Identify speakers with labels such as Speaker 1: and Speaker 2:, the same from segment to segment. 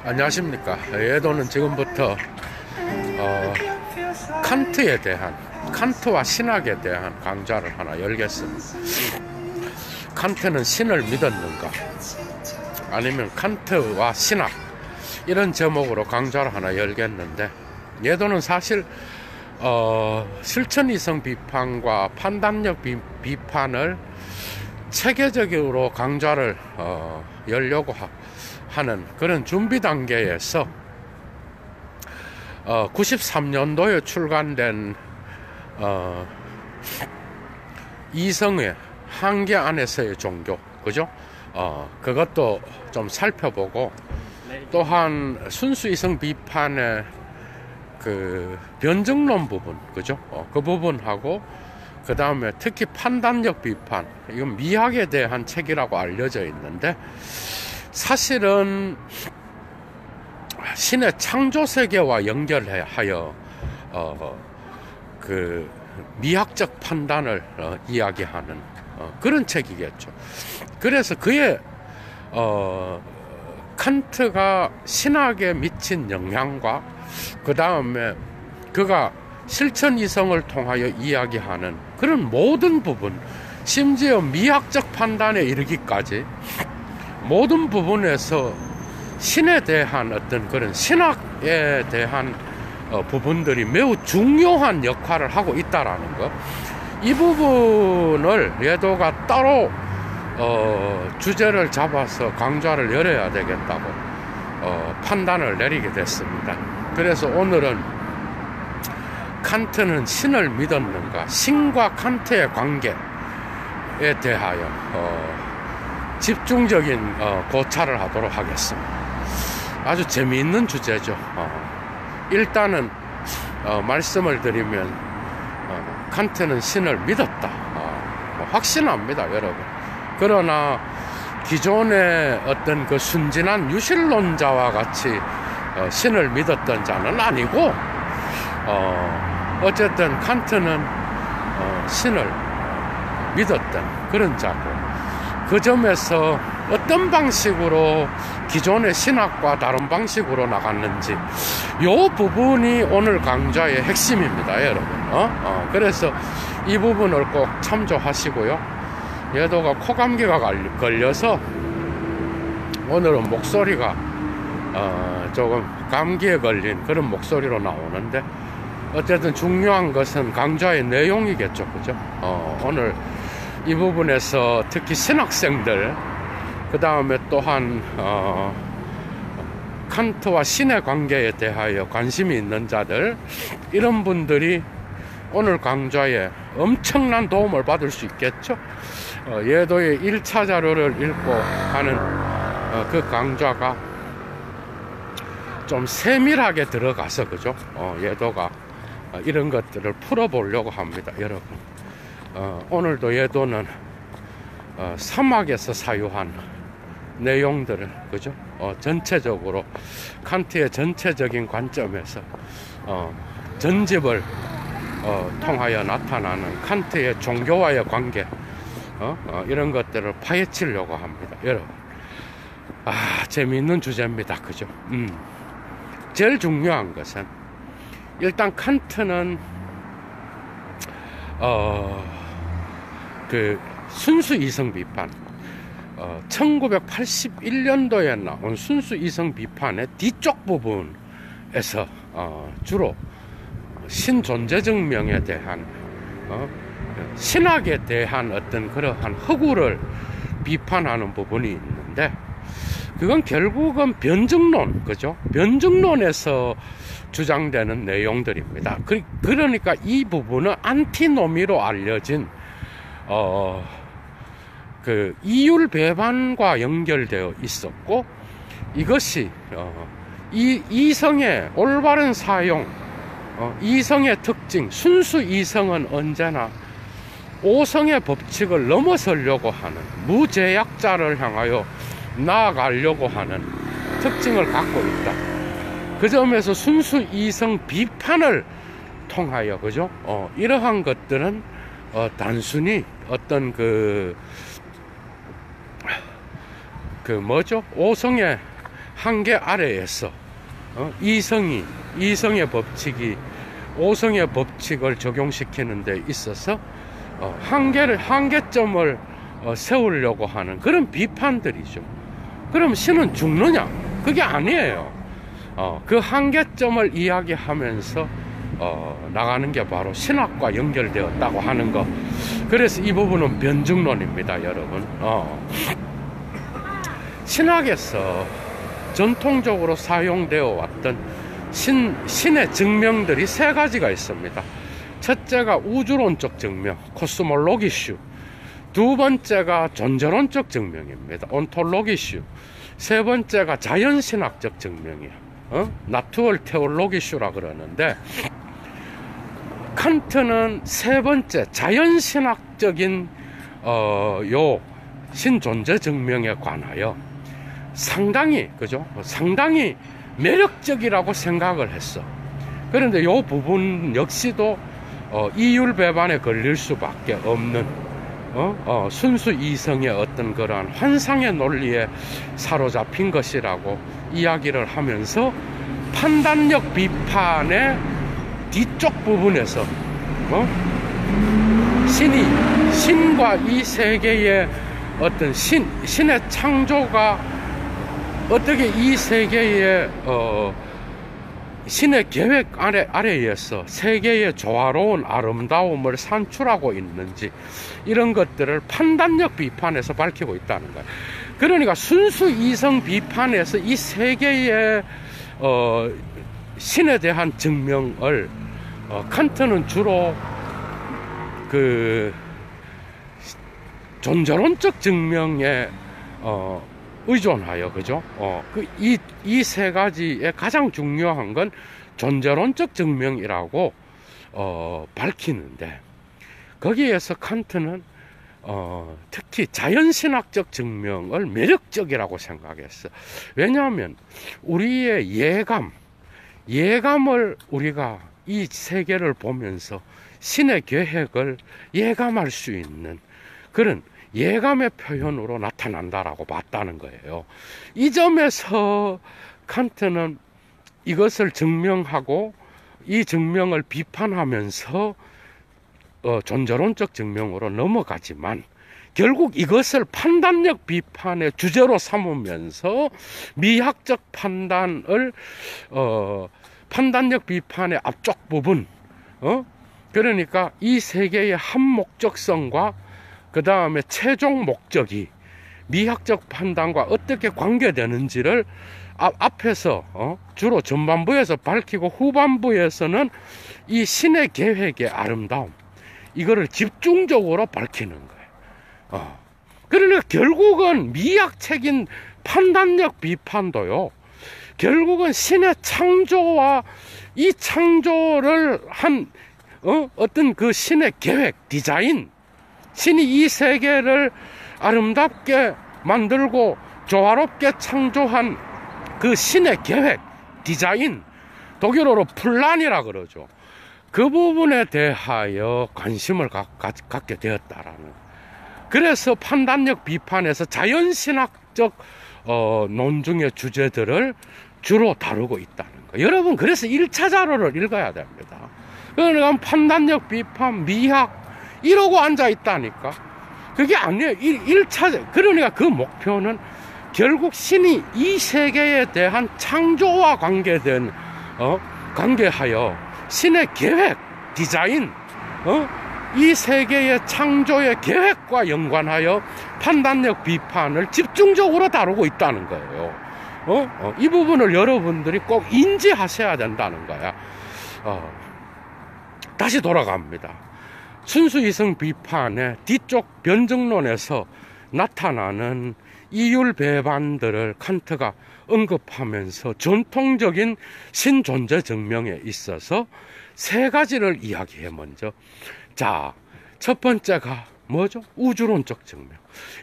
Speaker 1: 안녕하십니까. 예도는 지금부터 칸트에 대한, 칸트와 신학에 대한 강좌를 하나 열겠습니다. 칸트는 신을 믿었는가, 아니면 칸트와 신학, 이런 제목으로 강좌를 하나 열겠는데, 예도는 사실 실천이성 비판과 판단력 비판을 체계적으로 강좌를 열려고 하는 그런 준비 단계에서 93년도에 출간된 이성의 한계 안에서의 종교, 그죠? 그것도 좀 살펴보고, 또한 순수 이성 비판의 그 변증론 부분, 그죠? 그 부분하고, 그 다음에 특히 판단력 비판, 이건 미학에 대한 책이라고 알려져 있는데, 사실은 신의 창조 세계와 연결하여 그 미학적 판단을 이야기하는 그런 책이겠죠. 그래서 그의 칸트가 신학에 미친 영향과, 그 다음에 그가 실천 이성을 통하여 이야기하는 그런 모든 부분, 심지어 미학적 판단에 이르기까지 모든 부분에서 신에 대한 어떤 그런 신학에 대한 부분들이 매우 중요한 역할을 하고 있다라는 것, 이 부분을 예도가 따로 주제를 잡아서 강좌를 열어야 되겠다고 판단을 내리게 됐습니다. 그래서 오늘은 칸트는 신을 믿었는가, 신과 칸트의 관계에 대하여 집중적인 고찰을 하도록 하겠습니다. 아주 재미있는 주제죠. 일단은 말씀을 드리면 칸트는 신을 믿었다, 확신합니다, 여러분. 그러나 기존의 어떤 그 순진한 유실론자와 같이 신을 믿었던 자는 아니고, 어쨌든 칸트는 신을 믿었던 그런 자고, 그 점에서 어떤 방식으로 기존의 신학과 다른 방식으로 나갔는지, 이 부분이 오늘 강좌의 핵심입니다, 여러분. 그래서 이 부분을 꼭 참조하시고요. 예도가 코감기가 걸려서 오늘은 목소리가 조금 감기에 걸린 그런 목소리로 나오는데, 어쨌든 중요한 것은 강좌의 내용이겠죠, 그죠? 오늘 이 부분에서 특히 신학생들, 그 다음에 또한 칸트와 신의 관계에 대하여 관심이 있는 자들, 이런 분들이 오늘 강좌에 엄청난 도움을 받을 수 있겠죠. 예도의 1차 자료를 읽고 하는 그 강좌가 좀 세밀하게 들어가서, 그죠? 예도가 이런 것들을 풀어보려고 합니다, 여러분. 오늘도 예도는 사막에서 사유한 내용들을, 그죠? 전체적으로 칸트의 전체적인 관점에서 전집을 통하여 나타나는 칸트의 종교와의 관계, 이런 것들을 파헤치려고 합니다, 여러분. 재미있는 주제입니다, 그죠? 제일 중요한 것은, 일단 칸트는 그 순수 이성 비판, 1981년도에 나온 순수 이성 비판의 뒤쪽 부분에서 주로 신존재 증명에 대한 신학에 대한 어떤 그러한 허구를 비판하는 부분이 있는데, 그건 결국은 변증론, 그죠? 변증론에서 주장되는 내용들입니다. 그러니까 이 부분은 안티노미로 알려진 그 이율 배반과 연결되어 있었고, 이것이 이성의 올바른 사용, 이성의 특징, 순수 이성은 언제나 오성의 법칙을 넘어서려고 하는, 무제약자를 향하여 나아가려고 하는 특징을 갖고 있다. 그 점에서 순수 이성 비판을 통하여, 그죠? 이러한 것들은 단순히 어떤 그 뭐죠? 오성의 한계 아래에서 이성의 법칙이 오성의 법칙을 적용시키는 데 있어서 한계점을 세우려고 하는 그런 비판들이죠. 그럼 신은 죽느냐? 그게 아니에요. 그 한계점을 이야기하면서 나가는 게 바로 신학과 연결되었다고 하는 거. 그래서 이 부분은 변증론입니다, 여러분. 신학에서 전통적으로 사용되어 왔던 신의 증명들이 세 가지가 있습니다. 첫째가 우주론적 증명, 코스몰로기슈. 두 번째가 존재론적 증명입니다, 온톨로기슈. 세 번째가 자연신학적 증명이에요. 나투얼 테올로기슈라 그러는데, 칸트는 세 번째 자연신학적인 요 신존재 증명에 관하여 상당히 매력적이라고 생각을 했어. 그런데 요 부분 역시도 이율배반에 걸릴 수밖에 없는 순수 이성의 어떤 그러한 환상의 논리에 사로잡힌 것이라고 이야기를 하면서 판단력 비판의 뒤쪽 부분에서 신과 이 세계의 어떤 신의 창조가 어떻게 이 세계의 신의 계획 아래에서 세계의 조화로운 아름다움을 산출하고 있는지, 이런 것들을 판단력 비판에서 밝히고 있다는 거예요. 그러니까 순수 이성 비판에서 이 세계의 신에 대한 증명을 칸트는 주로 그 존재론적 증명에 의존하여, 그죠? 이 세 가지의 가장 중요한 건 존재론적 증명이라고 밝히는데, 거기에서 칸트는 특히 자연신학적 증명을 매력적이라고 생각했어. 왜냐하면 우리의 예감을 우리가 이 세계를 보면서 신의 계획을 예감할 수 있는 그런 예감의 표현으로 나타난다라고 봤다는 거예요. 이 점에서 칸트는 이것을 증명하고 이 증명을 비판하면서 존재론적 증명으로 넘어가지만, 결국 이것을 판단력 비판의 주제로 삼으면서 미학적 판단을 판단력 비판의 앞쪽 부분, 그러니까 이 세계의 한 목적성과 그 다음에 최종 목적이 미학적 판단과 어떻게 관계되는지를 앞에서 주로 전반부에서 밝히고, 후반부에서는 이 신의 계획의 아름다움, 이거를 집중적으로 밝히는 거예요. 그러니까 결국은 미학책인 판단력 비판도요, 결국은 신의 창조와 이 창조를 한 어떤 그 신의 계획, 디자인, 신이 이 세계를 아름답게 만들고 조화롭게 창조한 그 신의 계획, 디자인, 독일어로 플란이라 그러죠. 그 부분에 대하여 관심을 갖게 되었다라는. 그래서 판단력 비판에서 자연신학적 논중의 주제들을 주로 다루고 있다는 거예요. 여러분, 그래서 1차 자료를 읽어야 됩니다. 그러니까 판단력 비판, 미학 이러고 앉아 있다니까. 그게 아니에요. 1차, 그러니까 그 목표는 결국 신이 이 세계에 대한 창조와 관계하여 신의 계획, 디자인, 이 세계의 창조의 계획과 연관하여 판단력 비판을 집중적으로 다루고 있다는 거예요. 이 부분을 여러분들이 꼭 인지하셔야 된다는 거야. 다시 돌아갑니다. 순수 이성 비판의 뒤쪽 변증론에서 나타나는 이율 배반들을 칸트가 언급하면서 전통적인 신존재 증명에 있어서 세 가지를 이야기해. 먼저, 자, 첫 번째가 뭐죠? 우주론적 증명.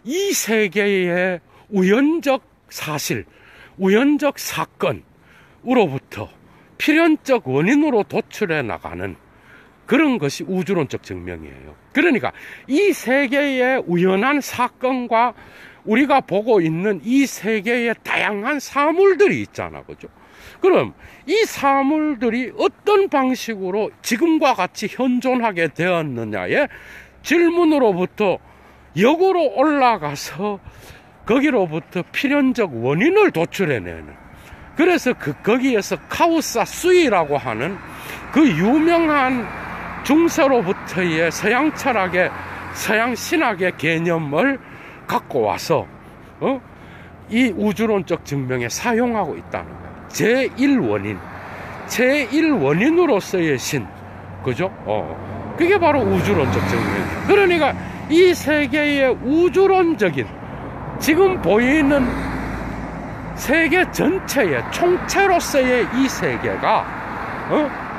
Speaker 1: 이 세계의 우연적 사실, 우연적 사건으로부터 필연적 원인으로 도출해 나가는 그런 것이 우주론적 증명이에요. 그러니까 이 세계의 우연한 사건과 우리가 보고 있는 이 세계의 다양한 사물들이 있잖아, 그죠? 그럼 이 사물들이 어떤 방식으로 지금과 같이 현존하게 되었느냐의 질문으로부터 역으로 올라가서 거기로부터 필연적 원인을 도출해내는, 그래서 거기에서 카우사 수이라고 하는 그 유명한 중세로부터의 서양 철학의, 서양 신학의 개념을 갖고 와서 이 우주론적 증명에 사용하고 있다는 거예요. 제1원인, 제1원인으로서의 신, 그죠? 그게 바로 우주론적 증명이에요. 그러니까 이 세계의 우주론적인, 지금 보이는 세계 전체의 총체로서의 이 세계가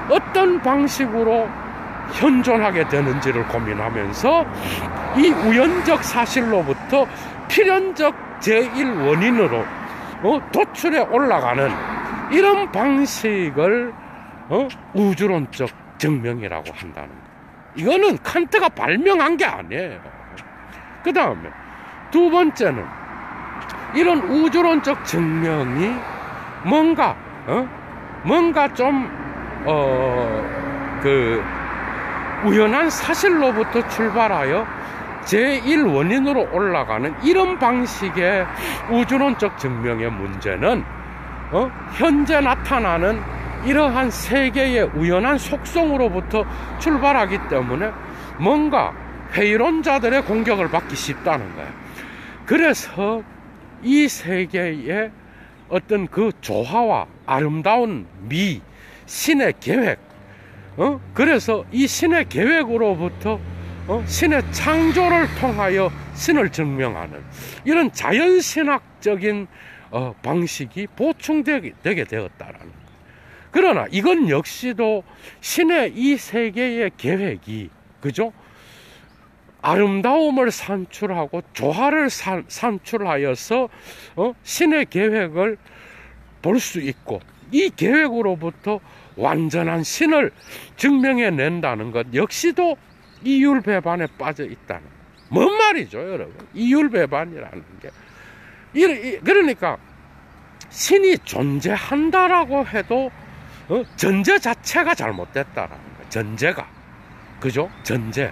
Speaker 1: 어떤 방식으로 현존하게 되는지를 고민하면서 이 우연적 사실로부터 필연적 제1원인으로 도출해 올라가는 이런 방식을 우주론적 증명이라고 한다는 거예요. 이거는 칸트가 발명한 게 아니에요. 그 다음에 두 번째는 이런 우주론적 증명이 뭔가 좀 우연한 사실로부터 출발하여 제1원인으로 올라가는 이런 방식의 우주론적 증명의 문제는 현재 나타나는 이러한 세계의 우연한 속성으로부터 출발하기 때문에 뭔가 회의론자들의 공격을 받기 쉽다는 거예요. 그래서 이 세계의 어떤 그 조화와 아름다운 미, 신의 계획, 그래서 이 신의 계획으로부터 신의 창조를 통하여 신을 증명하는 이런 자연신학적인 방식이 보충되게 되었다라는 거예요. 그러나 이건 역시도 신의 이 세계의 계획이, 그죠? 아름다움을 산출하고 조화를 산출하여서 신의 계획을 볼 수 있고, 이 계획으로부터 완전한 신을 증명해낸다는 것 역시도 이율배반에 빠져 있다는, 뭔 말이죠, 여러분? 이율배반이라는 게. 그러니까 신이 존재한다라고 해도 전제 자체가 잘못됐다라는 거예요. 전제가, 그죠? 전제.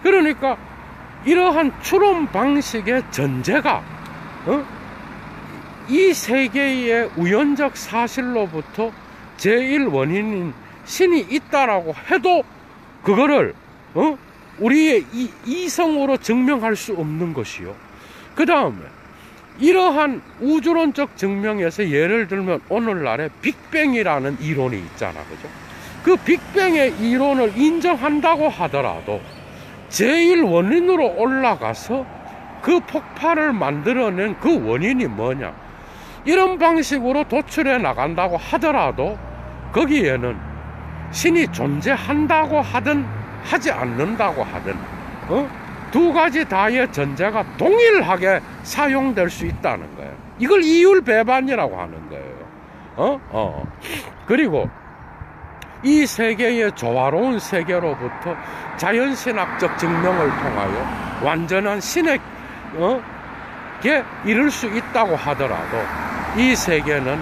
Speaker 1: 그러니까 이러한 추론 방식의 전제가 이 세계의 우연적 사실로부터 제1원인인 신이 있다라고 해도 그거를 우리의 이성으로 증명할 수 없는 것이요. 그 다음에 이러한 우주론적 증명에서 예를 들면 오늘날의 빅뱅이라는 이론이 있잖아, 그죠? 그 빅뱅의 이론을 인정한다고 하더라도 제1원인으로 올라가서 그 폭발을 만들어낸 그 원인이 뭐냐, 이런 방식으로 도출해 나간다고 하더라도 거기에는 신이 존재한다고 하든 하지 않는다고 하든 두 가지 다의 전제가 동일하게 사용될 수 있다는 거예요. 이걸 이율배반이라고 하는 거예요. 그리고 이 세계의 조화로운 세계로부터 자연신학적 증명을 통하여 완전한 신에게 이를 수 있다고 하더라도 이 세계는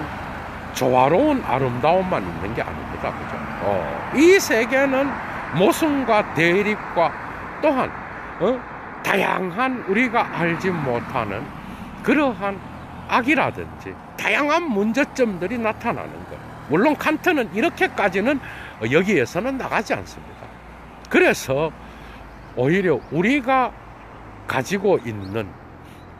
Speaker 1: 조화로운 아름다움만 있는 게 아닙니다, 그죠? 이 세계는 모순과 대립과 또한 다양한 우리가 알지 못하는 그러한 악이라든지 다양한 문제점들이 나타나는 거예요. 물론 칸트는 이렇게까지는 여기에서는 나가지 않습니다. 그래서 오히려 우리가 가지고 있는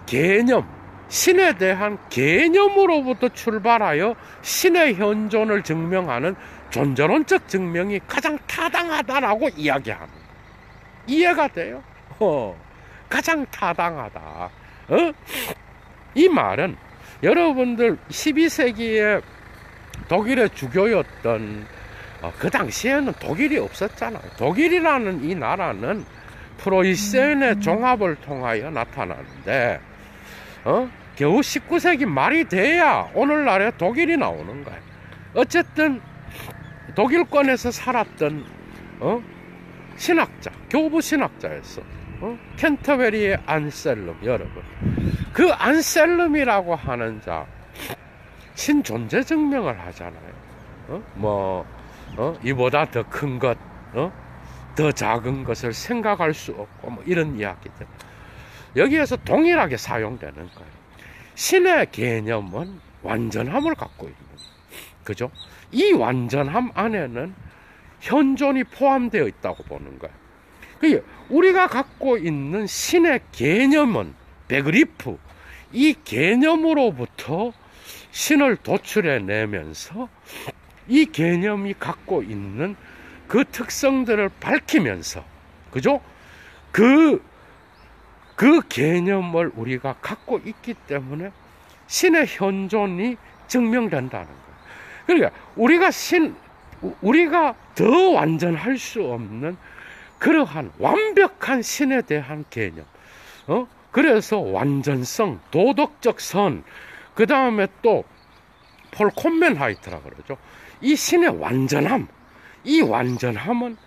Speaker 1: 개념, 신에 대한 개념으로부터 출발하여 신의 현존을 증명하는 존재론적 증명이 가장 타당하다라고 이야기하는 거예요. 이해가 돼요? 가장 타당하다. 이 말은 여러분들 12세기에 독일의 주교였던 그 당시에는 독일이 없었잖아요. 독일이라는 이 나라는 프로이센의 종합을 통하여 나타나는데 겨우 19세기 말이 돼야 오늘날에 독일이 나오는 거예요. 어쨌든 독일권에서 살았던 신학자, 교부 신학자였어. 캔터베리의 안셀름, 여러분. 그 안셀름이라고 하는 자, 신존재 증명을 하잖아요. 이보다 더 큰 것, 더 작은 것을 생각할 수 없고, 뭐 이런 이야기들. 여기에서 동일하게 사용되는 거예요. 신의 개념은 완전함을 갖고 있는 거예요. 그죠? 이 완전함 안에는 현존이 포함되어 있다고 보는 거예요. 그러니까 우리가 갖고 있는 신의 개념은 베그리프, 이 개념으로부터 신을 도출해 내면서 이 개념이 갖고 있는 그 특성들을 밝히면서, 그죠? 그 개념을 우리가 갖고 있기 때문에 신의 현존이 증명된다는 거예요. 그러니까 우리가 더 완전할 수 없는 그러한 완벽한 신에 대한 개념, 그래서 완전성, 도덕적 선, 그 다음에 또 폴 콤멘하이트라고 그러죠. 이 신의 완전함, 이 완전함은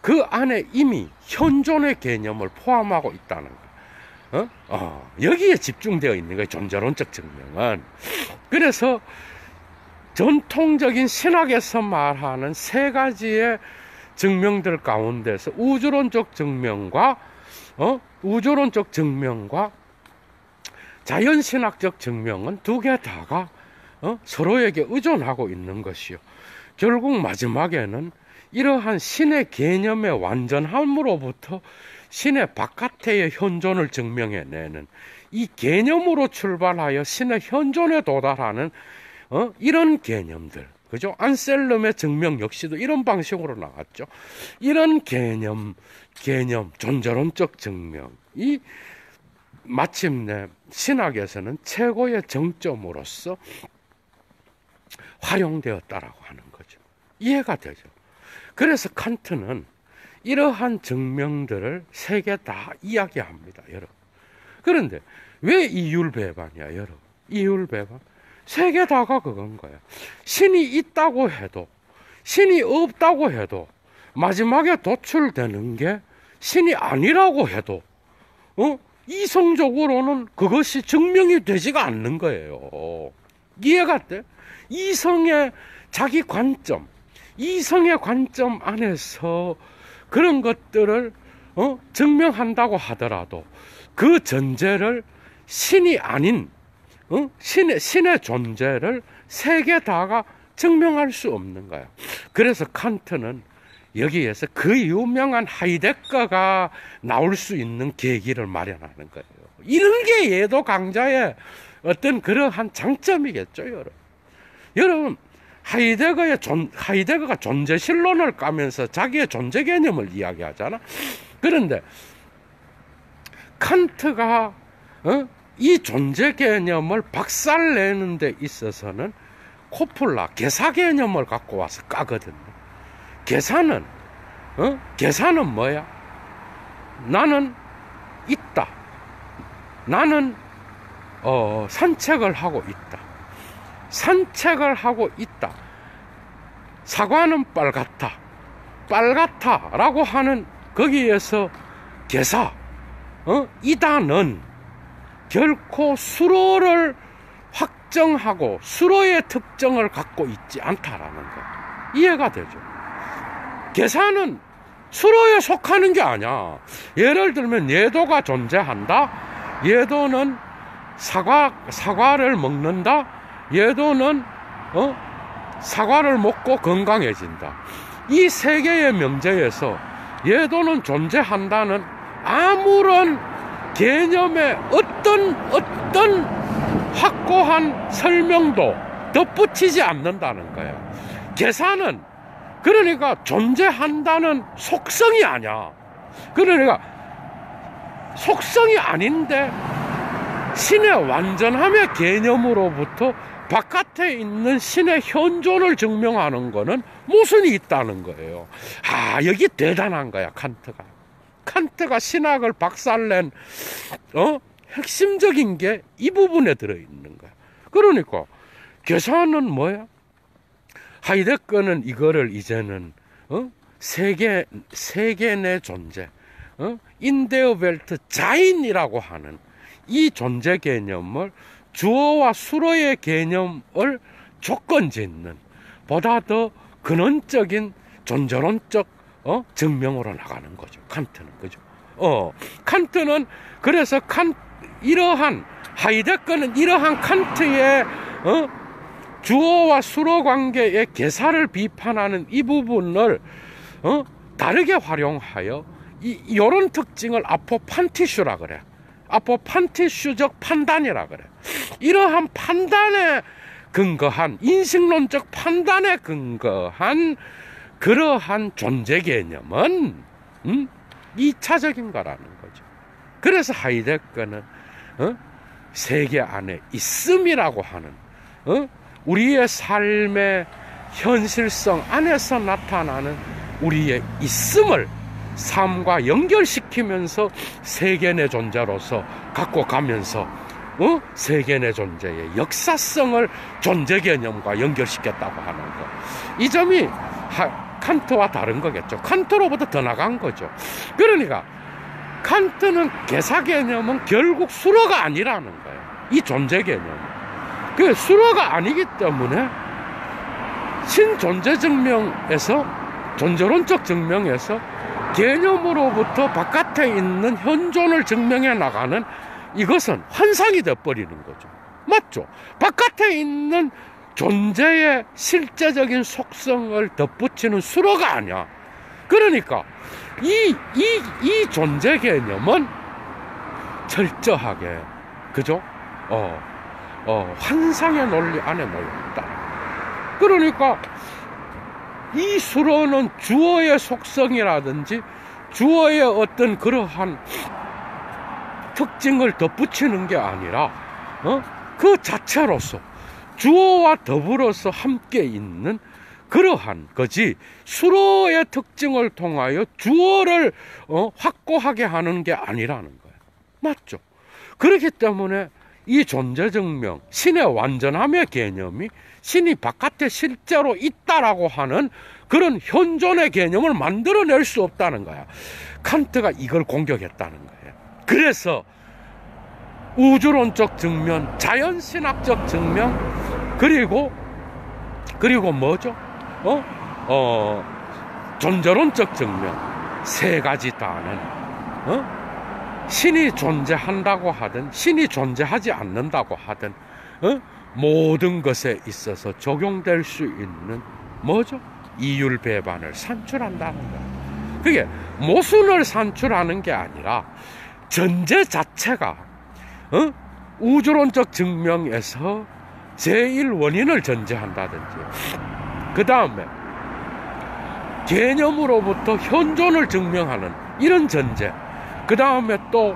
Speaker 1: 그 안에 이미 현존의 개념을 포함하고 있다는 거예요. 여기에 집중되어 있는 거예요, 존재론적 증명은. 그래서 전통적인 신학에서 말하는 세 가지의 증명들 가운데서 우주론적 증명과 자연신학적 증명은 두 개 다가 서로에게 의존하고 있는 것이요. 결국 마지막에는 이러한 신의 개념의 완전함으로부터 신의 바깥의 현존을 증명해내는 이 개념으로 출발하여 신의 현존에 도달하는 이런 개념들, 그죠? 안셀름의 증명 역시도 이런 방식으로 나왔죠. 이런 개념, 존재론적 증명이 마침내 신학에서는 최고의 정점으로서 활용되었다라고 하는 거죠. 이해가 되죠. 그래서 칸트는 이러한 증명들을 세 개 다 이야기합니다, 여러분. 그런데 왜 이율배반이야, 여러분? 이율배반? 세 개 다가 그건 거야. 신이 있다고 해도, 신이 없다고 해도, 마지막에 도출되는 게 신이 아니라고 해도, 이성적으로는 그것이 증명이 되지가 않는 거예요. 이해가 돼? 이성의 자기 관점, 이성의 관점 안에서 그런 것들을 증명한다고 하더라도 그 전제를 신이 아닌 신의 존재를 세 개 다가 증명할 수 없는 거예요. 그래서 칸트는 여기에서 그 유명한 하이데거가 나올 수 있는 계기를 마련하는 거예요. 이런 게 예도 강자의 어떤 그러한 장점이겠죠, 여러분. 여러분, 하이데거가 존재신론을 까면서 자기의 존재 개념을 이야기하잖아. 그런데 칸트가 이 존재 개념을 박살내는 데 있어서는 코플라 계사 개념을 갖고 와서 까거든요. 계산은 뭐야? 나는 있다. 나는 산책을 하고 있다. 산책을 하고 있다. 사과는 빨갛다. 빨갛다라고 하는 거기에서 계사, 이다는 결코 수로를 확정하고 수로의 특정을 갖고 있지 않다라는 거. 이해가 되죠? 계산은 수로에 속하는 게 아니야. 예를 들면 예도가 존재한다. 예도는 사과를 먹는다. 예도는 사과를 먹고 건강해진다. 이 세 개의 명제에서 예도는 존재한다는 아무런 개념의 어떤 확고한 설명도 덧붙이지 않는다는 거예요. 계산은 그러니까 존재한다는 속성이 아니야. 그러니까 속성이 아닌데 신의 완전함의 개념으로부터 바깥에 있는 신의 현존을 증명하는 거는 모순이 있다는 거예요. 여기 대단한 거야, 칸트가. 칸트가 신학을 박살낸 핵심적인 게 이 부분에 들어있는 거야. 그러니까 계산은 뭐야? 하이데거는 이거를 이제는 세계 내 존재, 인데어벨트 자인이라고 하는 이 존재 개념을 주어와 수로의 개념을 조건짓는 보다 더 근원적인 존재론적 증명으로 나가는 거죠. 칸트는. 그죠? 칸트는 그래서 이러한 하이데거는 이러한 칸트의 주어와 수로 관계의 개사를 비판하는 이 부분을 다르게 활용하여 이런 특징을 아포판티슈라 그래. 아포판티슈적 판단이라 그래. 이러한 판단에 근거한 인식론적 판단에 근거한 그러한 존재 개념은 2차적인 거라는 거죠. 그래서 하이데거는 세계 안에 있음이라고 하는 우리의 삶의 현실성 안에서 나타나는 우리의 있음을 삶과 연결시키면서 세계 내 존재로서 갖고 가면서 세계 내 존재의 역사성을 존재 개념과 연결시켰다고 하는 것. 이 점이 칸트와 다른 거겠죠. 칸트로부터 더 나간 거죠. 그러니까 칸트는 개사 개념은 결국 수로가 아니라는 거예요. 이 존재 개념은. 그 수로가 아니기 때문에 신존재 증명에서 존재론적 증명에서 개념으로부터 바깥에 있는 현존을 증명해 나가는 이것은 환상이 되어버리는 거죠. 맞죠? 바깥에 있는 존재의 실제적인 속성을 덧붙이는 수로가 아니야. 그러니까 이 존재 개념은 철저하게, 그죠? 환상의 논리 안에 놓여있다. 그러니까 이 수로는 주어의 속성이라든지 주어의 어떤 그러한 특징을 덧붙이는 게 아니라 그 자체로서 주어와 더불어서 함께 있는 그러한 거지, 수로의 특징을 통하여 주어를 확고하게 하는 게 아니라는 거예요. 맞죠? 그렇기 때문에 이 존재증명, 신의 완전함의 개념이 신이 바깥에 실제로 있다라고 하는 그런 현존의 개념을 만들어낼 수 없다는 거야. 칸트가 이걸 공격했다는 거예요. 그래서 우주론적 증명, 자연신학적 증명, 그리고 뭐죠? 존재론적 증명, 세 가지 다는 신이 존재한다고 하든 신이 존재하지 않는다고 하든 모든 것에 있어서 적용될 수 있는 뭐죠? 이율 배반을 산출한다는 거예요. 그게 모순을 산출하는 게 아니라 전제 자체가 우주론적 증명에서 제1원인을 전제한다든지, 그 다음에 개념으로부터 현존을 증명하는 이런 전제, 그 다음에 또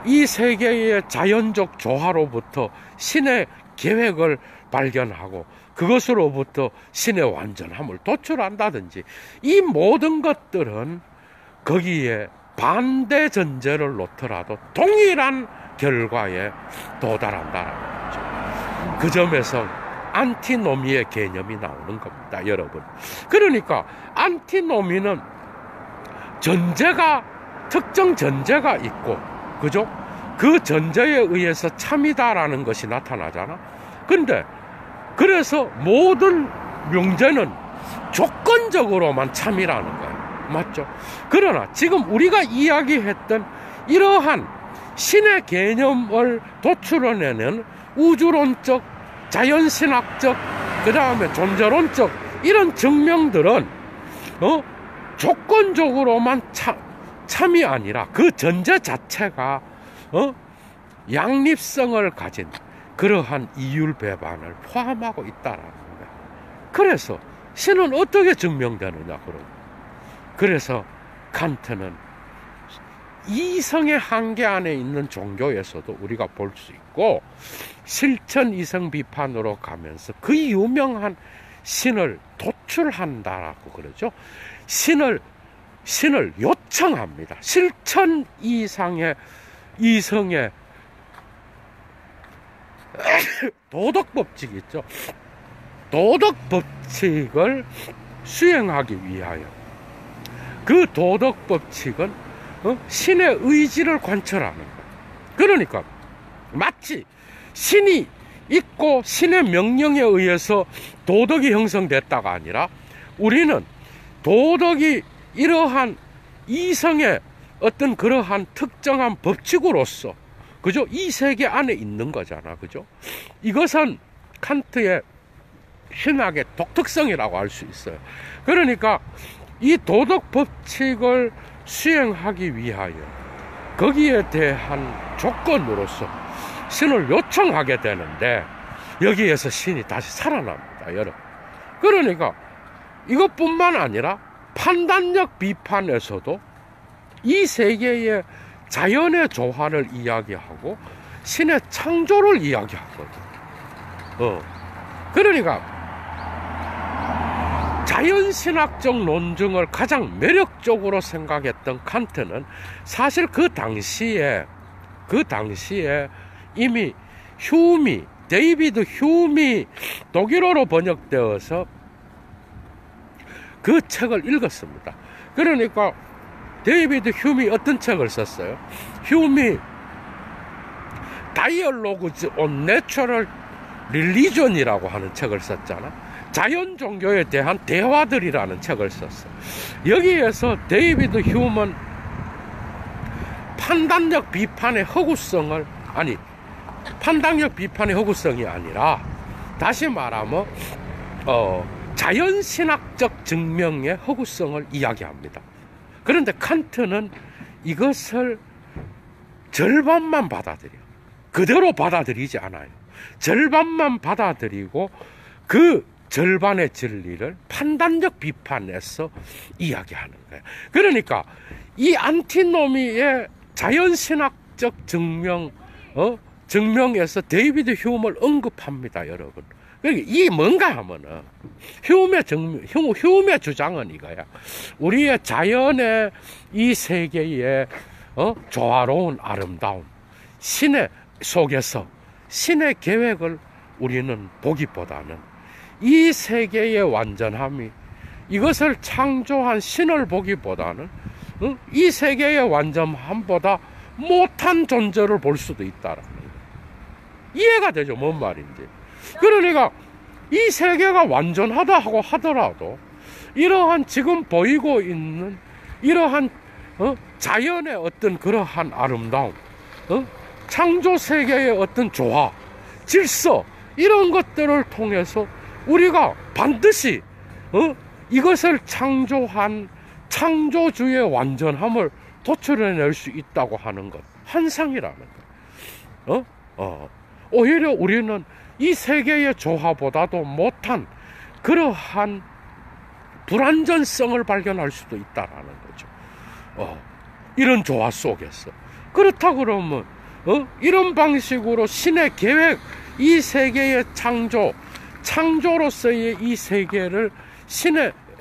Speaker 1: 이 세계의 자연적 조화로부터 신의 계획을 발견하고 그것으로부터 신의 완전함을 도출한다든지, 이 모든 것들은 거기에 반대 전제를 놓더라도 동일한 결과에 도달한다는 거죠. 그 점에서 안티노미의 개념이 나오는 겁니다, 여러분. 그러니까 안티노미는 전제가, 특정 전제가 있고, 그죠? 그 전제에 의해서 참이다라는 것이 나타나잖아. 근데 그래서 모든 명제는 조건적으로만 참이라는 거예요. 맞죠? 그러나 지금 우리가 이야기했던 이러한 신의 개념을 도출해내는 우주론적, 자연신학적, 그 다음에 존재론적 이런 증명들은 조건적으로만 참이 아니라 그 전제 자체가 양립성을 가진 그러한 이율 배반을 포함하고 있다라는 거예요. 그래서 신은 어떻게 증명되느냐, 그러고. 그래서 칸트는 이성의 한계 안에 있는 종교에서도 우리가 볼 수 있고, 실천 이성 비판으로 가면서 그 유명한 신을 도출한다라고 그러죠. 신을 요청합니다. 실천 이성의 도덕 법칙 있죠. 도덕 법칙을 수행하기 위하여 그 도덕 법칙은 신의 의지를 관철하는 거예요. 그러니까 마치 신이 있고 신의 명령에 의해서 도덕이 형성됐다가 아니라 우리는 도덕이 이러한 이성의 어떤 그러한 특정한 법칙으로서, 그죠? 이 세계 안에 있는 거잖아, 그죠? 이것은 칸트의 신학의 독특성이라고 할 수 있어요. 그러니까 이 도덕 법칙을 수행하기 위하여 거기에 대한 조건으로서 신을 요청하게 되는데, 여기에서 신이 다시 살아납니다, 여러분. 그러니까 이것뿐만 아니라 판단력 비판에서도 이 세계의 자연의 조화를 이야기하고 신의 창조를 이야기하거든. 그러니까 자연신학적 논증을 가장 매력적으로 생각했던 칸트는 사실 그 당시에 이미 데이비드 휴미, 독일어로 번역되어서 그 책을 읽었습니다. 그러니까 데이비드 휴미 어떤 책을 썼어요? 휴미 다이얼로그즈 온 내추럴 릴리전이라고 하는 책을 썼잖아. 자연 종교에 대한 대화들이라는 책을 썼어. 여기에서 데이비드 휴먼 판단력 비판의 허구성이 아니라, 다시 말하면 자연신학적 증명의 허구성을 이야기합니다. 그런데 칸트는 이것을 절반만 받아들여. 그대로 받아들이지 않아요. 절반만 받아들이고 그 절반의 진리를 판단적 비판에서 이야기하는 거예요. 그러니까 이 안티노미의 자연신학적 증명에서 데이비드 휴머를 언급합니다, 여러분. 그러니까 이 뭔가 하면은 휴머의 주장은 이거야. 우리의 자연의 이 세계의 조화로운 아름다움, 신의 속에서 신의 계획을 우리는 보기보다는 이 세계의 완전함이, 이것을 창조한 신을 보기보다는 이 세계의 완전함보다 못한 존재를 볼 수도 있다라는 거예요. 이해가 되죠? 뭔 말인지. 그러니까 이 세계가 완전하다 하고 하더라도 이러한 지금 보이고 있는 이러한 자연의 어떤 그러한 아름다움, 창조 세계의 어떤 조화, 질서, 이런 것들을 통해서 우리가 반드시 이것을 창조한 창조주의 완전함을 도출해낼 수 있다고 하는 것, 환상이라는 것. 오히려 우리는 이 세계의 조화보다도 못한 그러한 불완전성을 발견할 수도 있다라는 거죠. 이런 조화 속에서. 그렇다 그러면 이런 방식으로 신의 계획, 이 세계의 창조로서의 이 세계를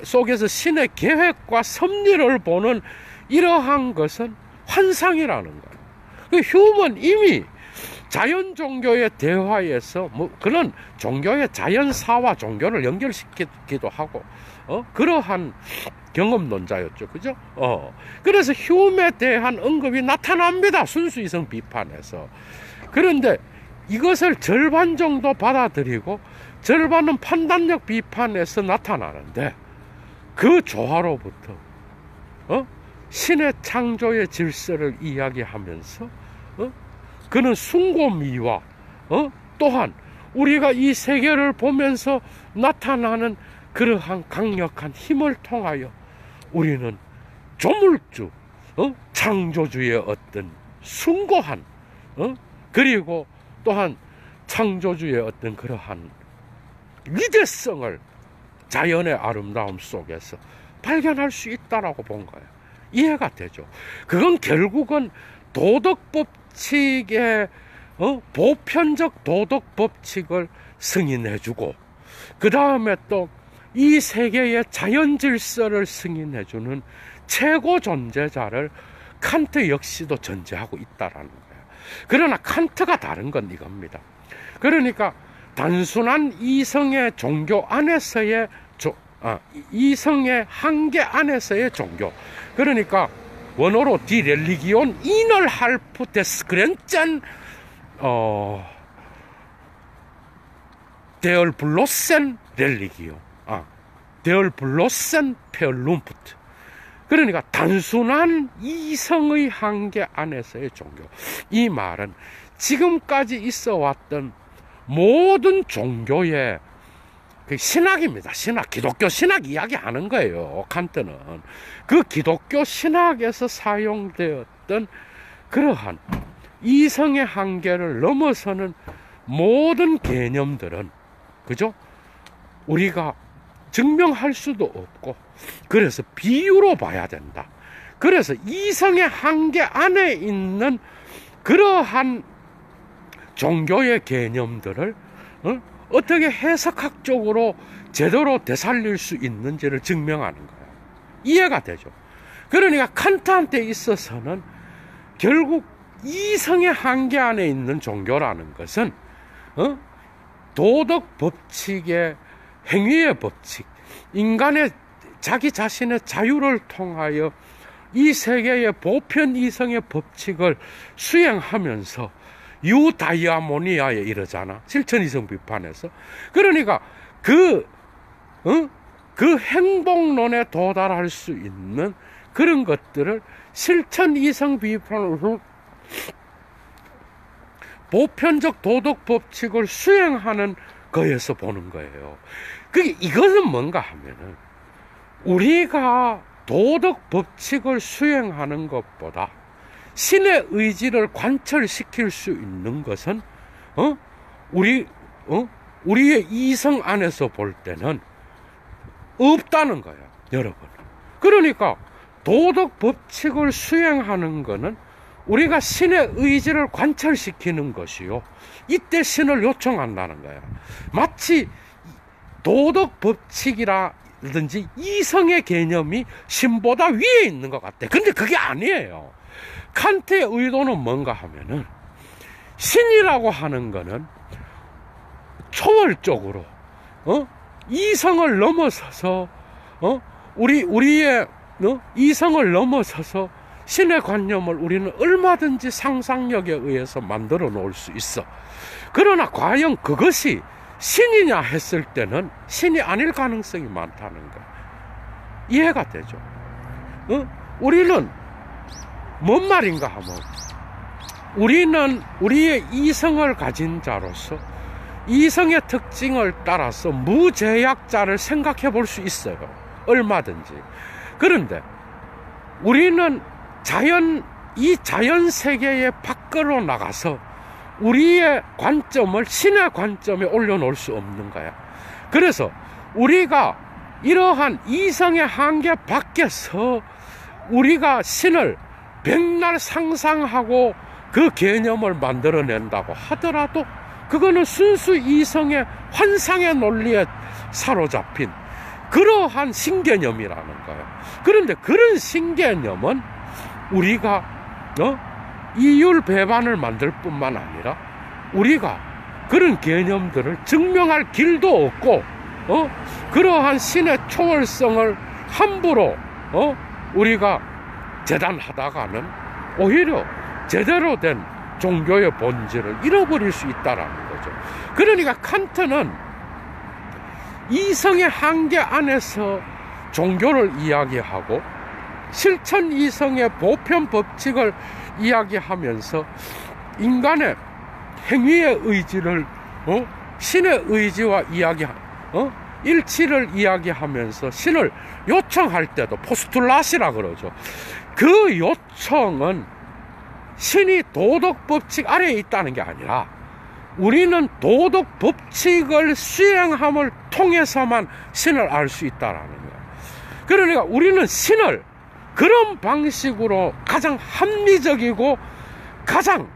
Speaker 1: 속에서 신의 계획과 섭리를 보는 이러한 것은 환상이라는 거예요. 그 휴먼 이미 자연 종교의 대화에서 그런 종교의 자연사와 종교를 연결시키기도 하고 그러한 경험론자였죠, 그죠? 그래서 휴메에 대한 언급이 나타납니다, 순수이성 비판에서. 그런데 이것을 절반 정도 받아들이고 절반은 판단력 비판에서 나타나는데, 그 조화로부터 신의 창조의 질서를 이야기하면서 그는 숭고미와 또한 우리가 이 세계를 보면서 나타나는 그러한 강력한 힘을 통하여 우리는 조물주, 창조주의 어떤 숭고한, 그리고 또한 창조주의 어떤 그러한 위대성을 자연의 아름다움 속에서 발견할 수 있다라고 본 거예요. 이해가 되죠? 그건 결국은 도덕 법칙의 보편적 도덕 법칙을 승인해주고, 그 다음에 또 이 세계의 자연 질서를 승인해주는 최고 존재자를 칸트 역시도 전제하고 있다라는 거예요. 그러나 칸트가 다른 건 이겁니다. 그러니까 단순한 이성의 종교 안에서의 이성의 한계 안에서의 종교, 그러니까 원어로 디 렐리기온 이널 할프 데스 그랜짠 Der bloßen Religion, Der bloßen Vernunft. 그러니까 단순한 이성의 한계 안에서의 종교. 이 말은 지금까지 있어 왔던 모든 종교의 그 신학입니다. 신학, 기독교 신학 이야기하는 거예요. 칸트는 그 기독교 신학에서 사용되었던 그러한 이성의 한계를 넘어서는 모든 개념들은, 그죠? 우리가 증명할 수도 없고, 그래서 비유로 봐야 된다. 그래서 이성의 한계 안에 있는 그러한 종교의 개념들을 어떻게 해석학적으로 제대로 되살릴 수 있는지를 증명하는 거예요. 이해가 되죠? 그러니까 칸트한테 있어서는 결국 이성의 한계 안에 있는 종교라는 것은 도덕 법칙의 행위의 법칙, 인간의 자기 자신의 자유를 통하여 이 세계의 보편 이성의 법칙을 수행하면서 유다이아모니아에 이르잖아. 실천이성 비판에서. 그러니까 그 행복론에 도달할 수 있는 그런 것들을 실천이성 비판으로 보편적 도덕 법칙을 수행하는 거에서 보는 거예요. 이것은 뭔가 하면은 우리가 도덕 법칙을 수행하는 것보다 신의 의지를 관철시킬 수 있는 것은 우리의 이성 안에서 볼 때는 없다는 거야, 여러분. 그러니까 도덕 법칙을 수행하는 것은 우리가 신의 의지를 관철시키는 것이요, 이때 신을 요청한다는 거야. 마치 도덕 법칙이라든지 이성의 개념이 신보다 위에 있는 것 같아. 근데 그게 아니에요. 칸트의 의도는 뭔가 하면은 신이라고 하는 거는 초월적으로 이성을 넘어서서 우리의 이성을 넘어서서 신의 관념을 우리는 얼마든지 상상력에 의해서 만들어 놓을 수 있어. 그러나 과연 그것이 신이냐 했을 때는 신이 아닐 가능성이 많다는 거. 이해가 되죠? 우리는 뭔 말인가 하면, 우리는 우리의 이성을 가진 자로서 이성의 특징을 따라서 무제약자를 생각해 볼 수 있어요. 얼마든지. 그런데 우리는 이 자연 세계의 밖으로 나가서 우리의 관점을 신의 관점에 올려놓을 수 없는 거야. 그래서 우리가 이러한 이성의 한계 밖에서 우리가 신을 백날 상상하고 그 개념을 만들어낸다고 하더라도 그거는 순수 이성의 환상의 논리에 사로잡힌 그러한 신개념이라는 거예요. 그런데 그런 신개념은 우리가 이율 배반을 만들 뿐만 아니라 우리가 그런 개념들을 증명할 길도 없고 그러한 신의 초월성을 함부로 우리가 재단하다가는 오히려 제대로 된 종교의 본질을 잃어버릴 수 있다라는 거죠. 그러니까 칸트는 이성의 한계 안에서 종교를 이야기하고 실천 이성의 보편 법칙을 이야기하면서 인간의 행위의 의지를 신의 의지와 일치를 이야기하면서 신을 요청할 때도 포스툴라시라 그러죠. 그 요청은 신이 도덕 법칙 아래에 있다는 게 아니라 우리는 도덕 법칙을 수행함을 통해서만 신을 알 수 있다라는 거예요. 그러니까 우리는 신을 그런 방식으로 가장 합리적이고 가장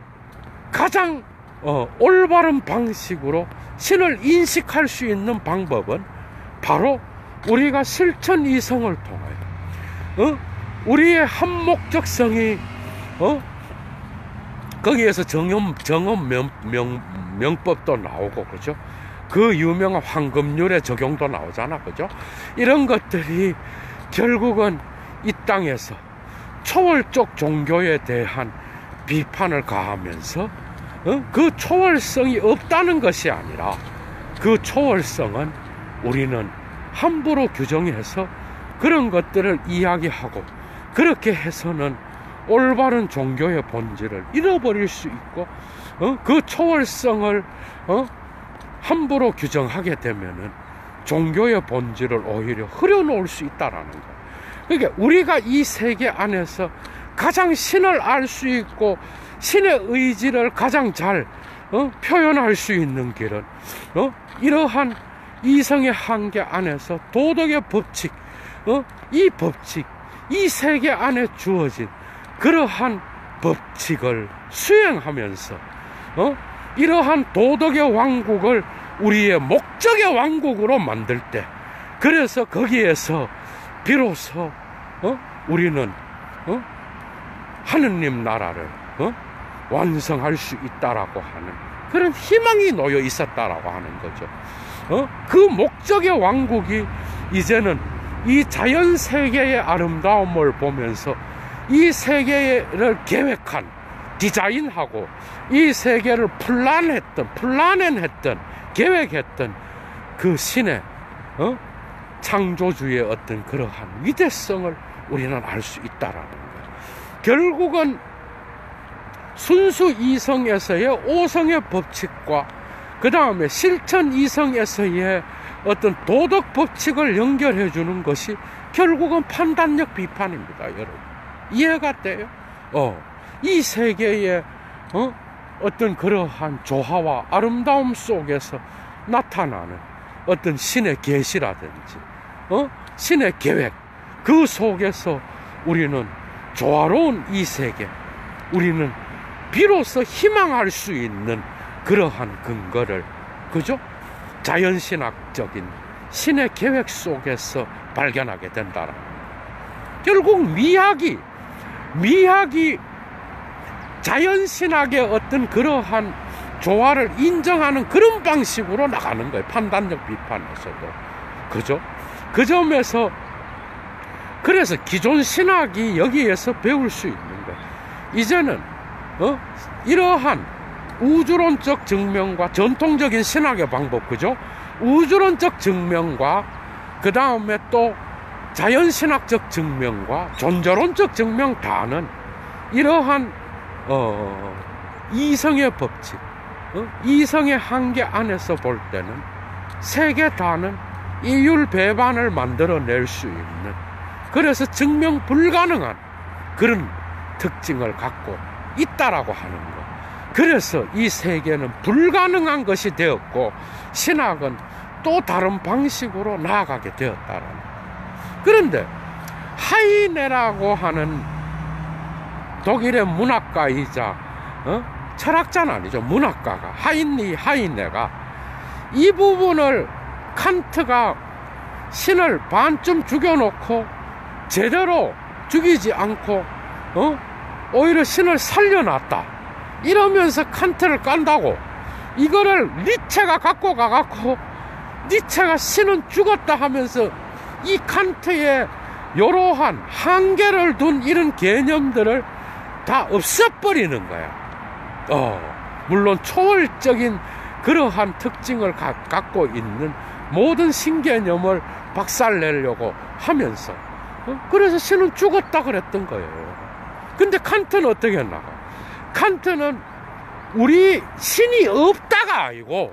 Speaker 1: 올바른 방식으로 신을 인식할 수 있는 방법은 바로 우리가 실천 이성을 통하여 우리의 한목적성이 거기에서 정업 명법도 나오고, 그죠? 그 유명한 황금률의 적용도 나오잖아, 그죠? 이런 것들이 결국은 이 땅에서 초월적 종교에 대한 비판을 가하면서 그 초월성이 없다는 것이 아니라 그 초월성은 우리는 함부로 규정해서 그런 것들을 이야기하고 그렇게 해서는 올바른 종교의 본질을 잃어버릴 수 있고 그 초월성을 함부로 규정하게 되면은 종교의 본질을 오히려 흐려놓을 수 있다라는 거예요. 그러니까 우리가 이 세계 안에서 가장 신을 알 수 있고 신의 의지를 가장 잘 표현할 수 있는 길은 이러한 이성의 한계 안에서 도덕의 법칙, 이 법칙, 이 세계 안에 주어진 그러한 법칙을 수행하면서 이러한 도덕의 왕국을 우리의 목적의 왕국으로 만들 때, 그래서 거기에서 비로소 우리는 하느님 나라를 완성할 수 있다라고 하는 그런 희망이 놓여 있었다라고 하는 거죠. 그 목적의 왕국이 이제는 이 자연 세계의 아름다움을 보면서 이 세계를 계획한, 디자인하고 이 세계를 플랜했던, 계획했던 그 신의 창조주의 어떤 그러한 위대성을 우리는 알 수 있다라는 거예요. 결국은 순수 이성에서의 오성의 법칙과 그 다음에 실천 이성에서의 어떤 도덕 법칙을 연결해 주는 것이 결국은 판단력 비판입니다, 여러분. 이해가 돼요? 이 세계의 어떤 그러한 조화와 아름다움 속에서 나타나는 어떤 신의 계시라든지 신의 계획, 그 속에서 우리는 조화로운 이 세계, 우리는 비로소 희망할 수 있는 그러한 근거를, 그죠? 자연신학적인 신의 계획 속에서 발견하게 된다라는 거예요. 결국 미학이 자연신학의 어떤 그러한 조화를 인정하는 그런 방식으로 나가는 거예요. 판단력 비판에서도. 그죠? 그 점에서 그래서 기존 신학이 여기에서 배울 수 있는 거예요. 이제는 이러한 우주론적 증명과 전통적인 신학의 방법, 그죠? 우주론적 증명과 그 다음에 또 자연신학적 증명과 존재론적 증명 다는 이러한 이성의 법칙, 이성의 한계 안에서 볼 때는 세계 다는 이율 배반을 만들어낼 수 있는, 그래서 증명 불가능한 그런 특징을 갖고 있다라고 하는 것. 그래서 이 세계는 불가능한 것이 되었고 신학은 또 다른 방식으로 나아가게 되었다라는 것. 그런데 하이네라고 하는 독일의 문학가이자 철학자는 아니죠, 문학가가 하이네가 이 부분을 칸트가 신을 반쯤 죽여놓고 제대로 죽이지 않고 오히려 신을 살려놨다 이러면서 칸트를 깐다고, 이거를 니체가 갖고 가갖고 니체가 신은 죽었다 하면서 이 칸트의 이러한 한계를 둔 이런 개념들을 다 없애버리는 거야. 물론 초월적인 그러한 특징을 갖고 있는 모든 신개념을 박살내려고 하면서 그래서 신은 죽었다 그랬던 거예요. 근데 칸트는 어떻게 했나? 칸트는 우리 신이 없다가 아니고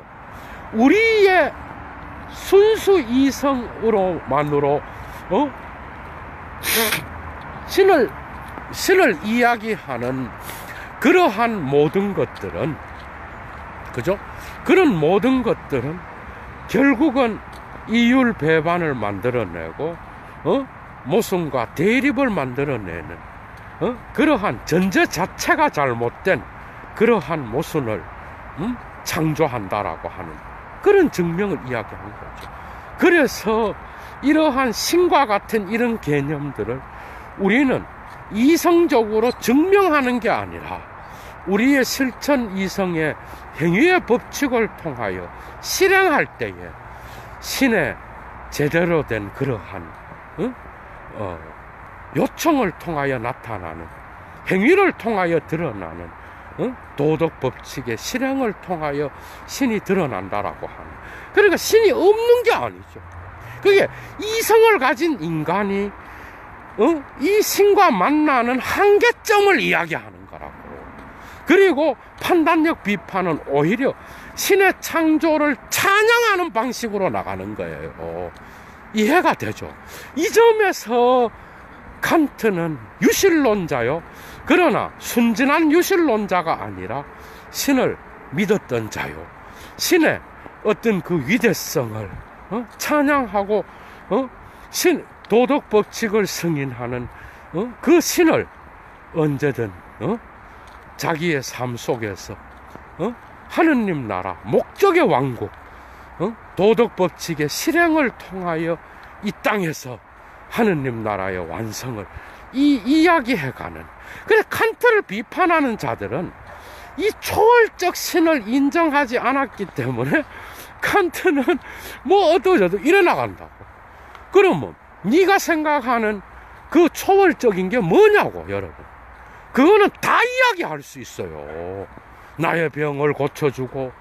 Speaker 1: 우리의 순수 이성으로만으로 신을 이야기하는 그러한 모든 것들은, 그죠? 그런 모든 것들은 결국은 이율 배반을 만들어내고 모순과 대립을 만들어내는 그러한 전제 자체가 잘못된 그러한 모순을 창조한다라고 하는 그런 증명을 이야기한 거죠. 그래서 이러한 신과 같은 이런 개념들을 우리는 이성적으로 증명하는 게 아니라 우리의 실천 이성의 행위의 법칙을 통하여 실행할 때에 신의 제대로 된 그러한 요청을 통하여 나타나는, 행위를 통하여 드러나는 도덕 법칙의 실행을 통하여 신이 드러난다라고 하는. 그러니까 신이 없는 게 아니죠. 그게 이성을 가진 인간이 이 신과 만나는 한계점을 이야기하는 거라고. 그리고 판단력 비판은 오히려 신의 창조를 찬양하는 방식으로 나가는 거예요. 이해가 되죠? 이 점에서 칸트는 유실론자요. 그러나 순진한 유실론자가 아니라 신을 믿었던 자요. 신의 어떤 그 위대성을 찬양하고 도덕 법칙을 승인하는 그 신을 언제든 자기의 삶 속에서 하느님 나라, 목적의 왕국, 도덕 법칙의 실행을 통하여 이 땅에서 하느님 나라의 완성을 이야기해가는. 그래서 칸트를 비판하는 자들은 이 초월적 신을 인정하지 않았기 때문에 칸트는 뭐 어떠저도 이래 나간다고. 그러면 네가 생각하는 그 초월적인 게 뭐냐고. 여러분, 그거는 다 이야기할 수 있어요. 나의 병을 고쳐주고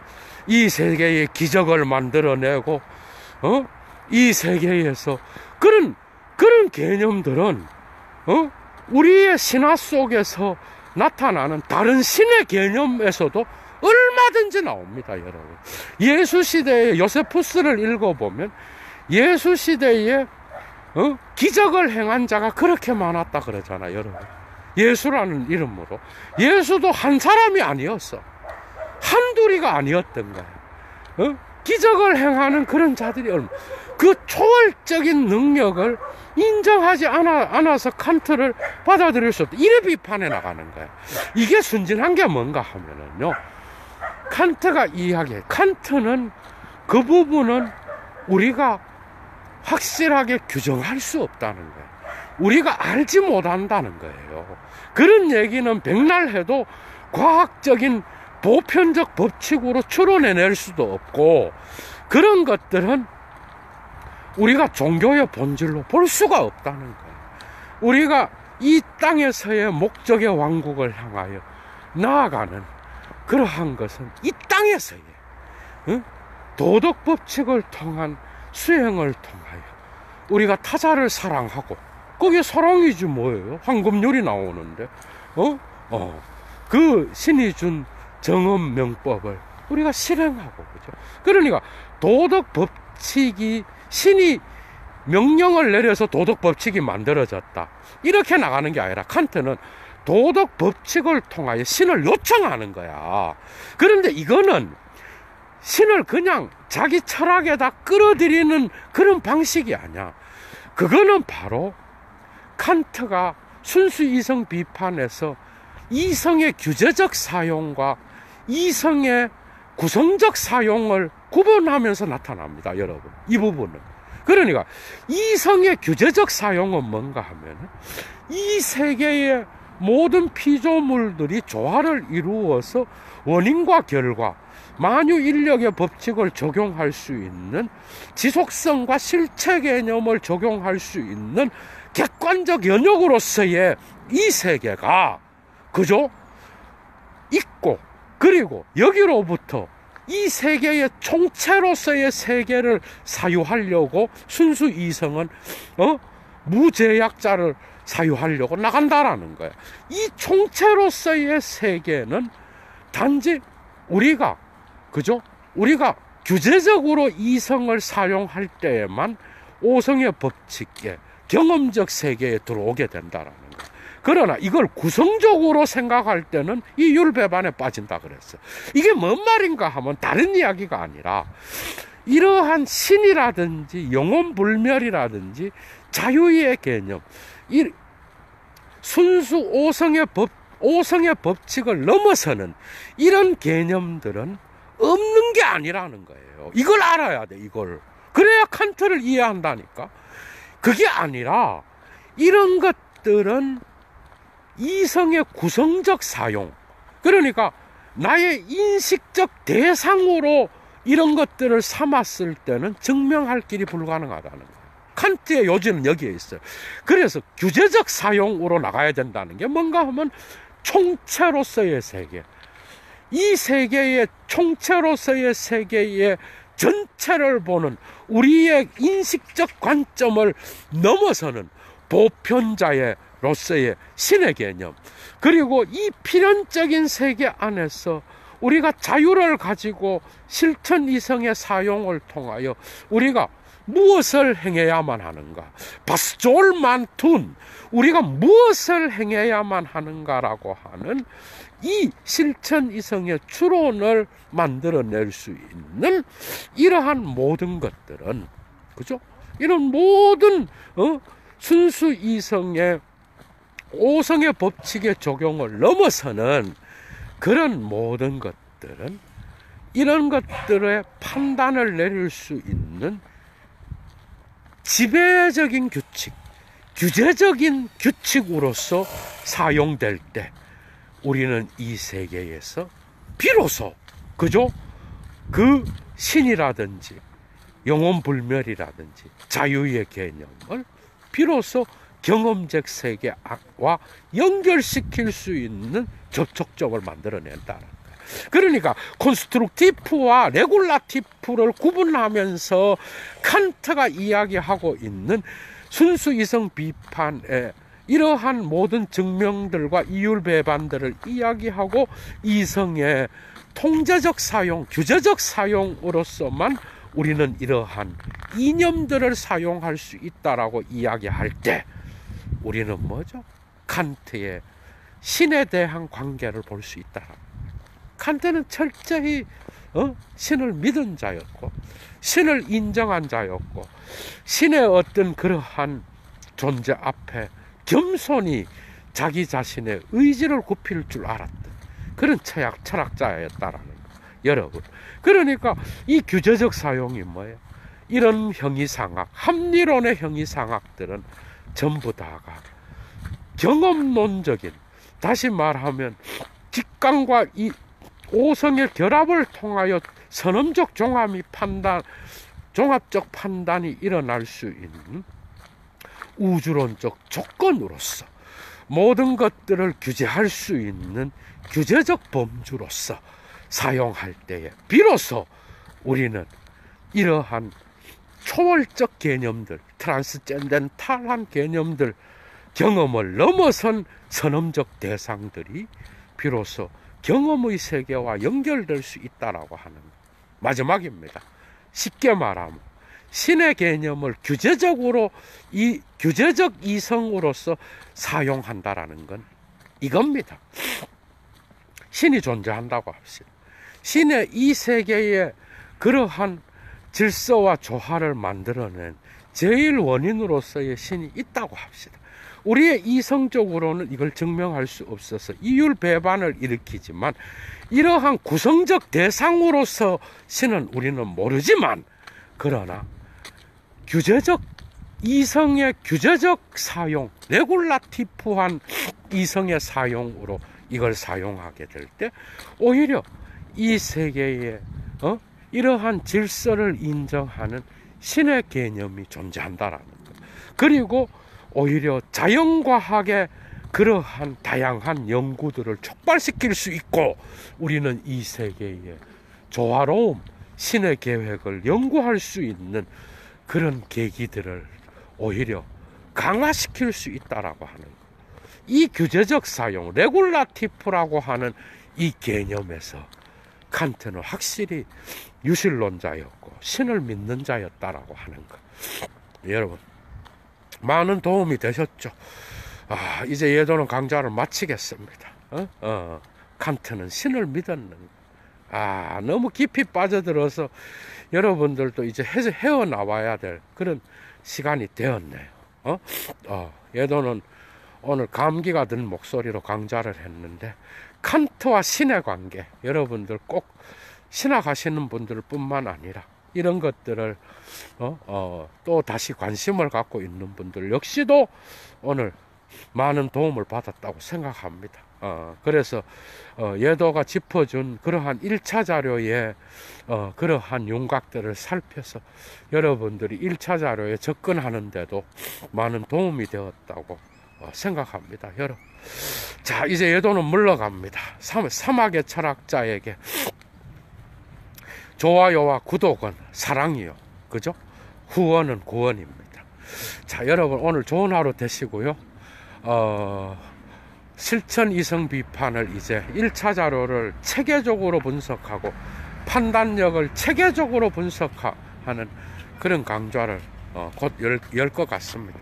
Speaker 1: 이 세계의 기적을 만들어내고 이 세계에서 그런 개념들은 우리의 신화 속에서 나타나는 다른 신의 개념에서도 얼마든지 나옵니다. 여러분, 예수 시대의 요세푸스를 읽어보면 예수 시대에 기적을 행한 자가 그렇게 많았다 그러잖아요. 여러분, 예수라는 이름으로. 예수도 한 사람이 아니었어. 한둘이가 아니었던 거예요. 기적을 행하는 그런 자들이 그 초월적인 능력을 인정하지 않아서 칸트를 받아들일 수 없다. 이래 비판해 나가는 거예요. 이게 순진한 게 뭔가 하면은요, 칸트가 이야기해. 칸트는 그 부분은 우리가 확실하게 규정할 수 없다는 거예요. 우리가 알지 못한다는 거예요. 그런 얘기는 백날 해도 과학적인 보편적 법칙으로 추론해낼 수도 없고, 그런 것들은 우리가 종교의 본질로 볼 수가 없다는 거예요. 우리가 이 땅에서의 목적의 왕국을 향하여 나아가는 그러한 것은 이 땅에서의 도덕 법칙을 통한 수행을 통하여 우리가 타자를 사랑하고, 그게 사랑이지 뭐예요. 황금률이 나오는데 그 신이 준 정업 명법을 우리가 실행하고, 그죠? 그러니까 도덕 법칙이, 신이 명령을 내려서 도덕 법칙이 만들어졌다, 이렇게 나가는 게 아니라 칸트는 도덕 법칙을 통하여 신을 요청하는 거야. 그런데 이거는 신을 그냥 자기 철학에다 끌어들이는 그런 방식이 아니야. 그거는 바로 칸트가 순수 이성 비판에서 이성의 규제적 사용과 이성의 구성적 사용을 구분하면서 나타납니다. 여러분, 이 부분은. 그러니까 이성의 규제적 사용은 뭔가 하면 이 세계의 모든 피조물들이 조화를 이루어서 원인과 결과, 만유인력의 법칙을 적용할 수 있는, 지속성과 실체 개념을 적용할 수 있는 객관적 영역으로서의 이 세계가, 그죠? 있고, 그리고 여기로부터 이 세계의 총체로서의 세계를 사유하려고 순수 이성은 무제약자를 사유하려고 나간다라는 거예요. 이 총체로서의 세계는 단지 우리가, 그죠? 우리가 규제적으로 이성을 사용할 때에만 오성의 법칙에, 경험적 세계에 들어오게 된다라는 거예요. 그러나 이걸 구성적으로 생각할 때는 이 율배반에 빠진다 그랬어. 이게 뭔 말인가 하면 다른 이야기가 아니라, 이러한 신이라든지 영혼불멸이라든지 자유의 개념, 이 순수 오성의 법칙을 넘어서는 이런 개념들은 없는 게 아니라는 거예요. 이걸 알아야 돼, 이걸. 그래야 칸트를 이해한다니까. 그게 아니라 이런 것들은 이성의 구성적 사용, 그러니까 나의 인식적 대상으로 이런 것들을 삼았을 때는 증명할 길이 불가능하다는 거예요. 칸트의 요지는 여기에 있어요. 그래서 규제적 사용으로 나가야 된다는 게 뭔가 하면 총체로서의 세계, 이 세계의 총체로서의 세계의 전체를 보는 우리의 인식적 관점을 넘어서는 보편자로서의 신의 개념, 그리고 이 필연적인 세계 안에서 우리가 자유를 가지고 실천 이성의 사용을 통하여 우리가 무엇을 행해야만 하는가, 바스졸만 툰, 우리가 무엇을 행해야만 하는가라고 하는 이 실천 이성의 추론을 만들어낼 수 있는 이러한 모든 것들은, 그죠? 이런 모든 순수 이성의 오성의 법칙의 적용을 넘어서는 그런 모든 것들은 이런 것들의 판단을 내릴 수 있는 지배적인 규칙, 규제적인 규칙으로서 사용될 때 우리는 이 세계에서 비로소, 그죠? 그 신이라든지 영혼불멸이라든지 자유의 개념을 비로소 경험적 세계와 연결시킬 수 있는 접촉점을 만들어낸다는 거예요. 그러니까 콘스트럭티프와 레굴라티프를 구분하면서 칸트가 이야기하고 있는 순수 이성 비판의 이러한 모든 증명들과 이율 배반들을 이야기하고 이성의 통제적 사용, 규제적 사용으로서만 우리는 이러한 이념들을 사용할 수 있다라고 이야기할 때 우리는 뭐죠? 칸트의 신에 대한 관계를 볼 수 있다. 칸트는 철저히 신을 믿은 자였고 신을 인정한 자였고 신의 어떤 그러한 존재 앞에 겸손히 자기 자신의 의지를 굽힐 줄 알았던 그런 철학자였다라는 거. 여러분, 그러니까 이 규제적 사용이 뭐예요? 이런 형이상학, 합리론의 형이상학들은 전부 다가 경험론적인, 다시 말하면 직감과 이 오성의 결합을 통하여 선험적 종합적 판단이 일어날 수 있는 우주론적 조건으로서 모든 것들을 규제할 수 있는 규제적 범주로서 사용할 때에 비로소 우리는 이러한 초월적 개념들, 트랜스젠덴탈한 개념들, 경험을 넘어선 선험적 대상들이 비로소 경험의 세계와 연결될 수 있다라고 하는 마지막입니다. 쉽게 말하면 신의 개념을 규제적으로 이 규제적 이성으로서 사용한다라는 건 이겁니다. 신이 존재한다고 합시다. 신의 이 세계에 그러한 질서와 조화를 만들어낸 제일 원인으로서의 신이 있다고 합시다. 우리의 이성적으로는 이걸 증명할 수 없어서 이율 배반을 일으키지만 이러한 구성적 대상으로서 신은 우리는 모르지만, 그러나 규제적 이성의 규제적 사용, 레굴라티프한 이성의 사용으로 이걸 사용하게 될 때 오히려 이 세계에 이러한 질서를 인정하는 신의 개념이 존재한다라는 것. 그리고 오히려 자연과학의 그러한 다양한 연구들을 촉발시킬 수 있고 우리는 이 세계의 조화로움, 신의 계획을 연구할 수 있는 그런 계기들을 오히려 강화시킬 수 있다라고 하는 것. 이 규제적 사용, 레굴라티프라고 하는 이 개념에서 칸트는 확실히 유실론자였고 신을 믿는 자였다라고 하는 것. 여러분, 많은 도움이 되셨죠? 이제 예도는 강좌를 마치겠습니다. 칸트는 신을 믿었는, 너무 깊이 빠져들어서 여러분들도 이제 헤어나와야 될 그런 시간이 되었네요. 예도는 오늘 감기가 든 목소리로 강좌를 했는데 칸트와 신의 관계, 여러분들 꼭 신학하시는 분들 뿐만 아니라 이런 것들을 또 다시 관심을 갖고 있는 분들 역시도 오늘 많은 도움을 받았다고 생각합니다. 그래서 예도가 짚어준 그러한 1차 자료의 그러한 윤곽들을 살펴서 여러분들이 1차 자료에 접근하는데도 많은 도움이 되었다고 생각합니다. 여러분. 자, 이제 얘도는 물러갑니다. 사막의 철학자에게 좋아요와 구독은 사랑이요. 그죠? 후원은 구원입니다. 자, 여러분 오늘 좋은 하루 되시고요. 실천 이성 비판을 이제 1차 자료를 체계적으로 분석하고 판단력을 체계적으로 분석하는 그런 강좌를 곧 열 것 같습니다.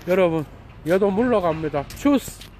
Speaker 1: 여러분, 얘도 물러갑니다. 주스!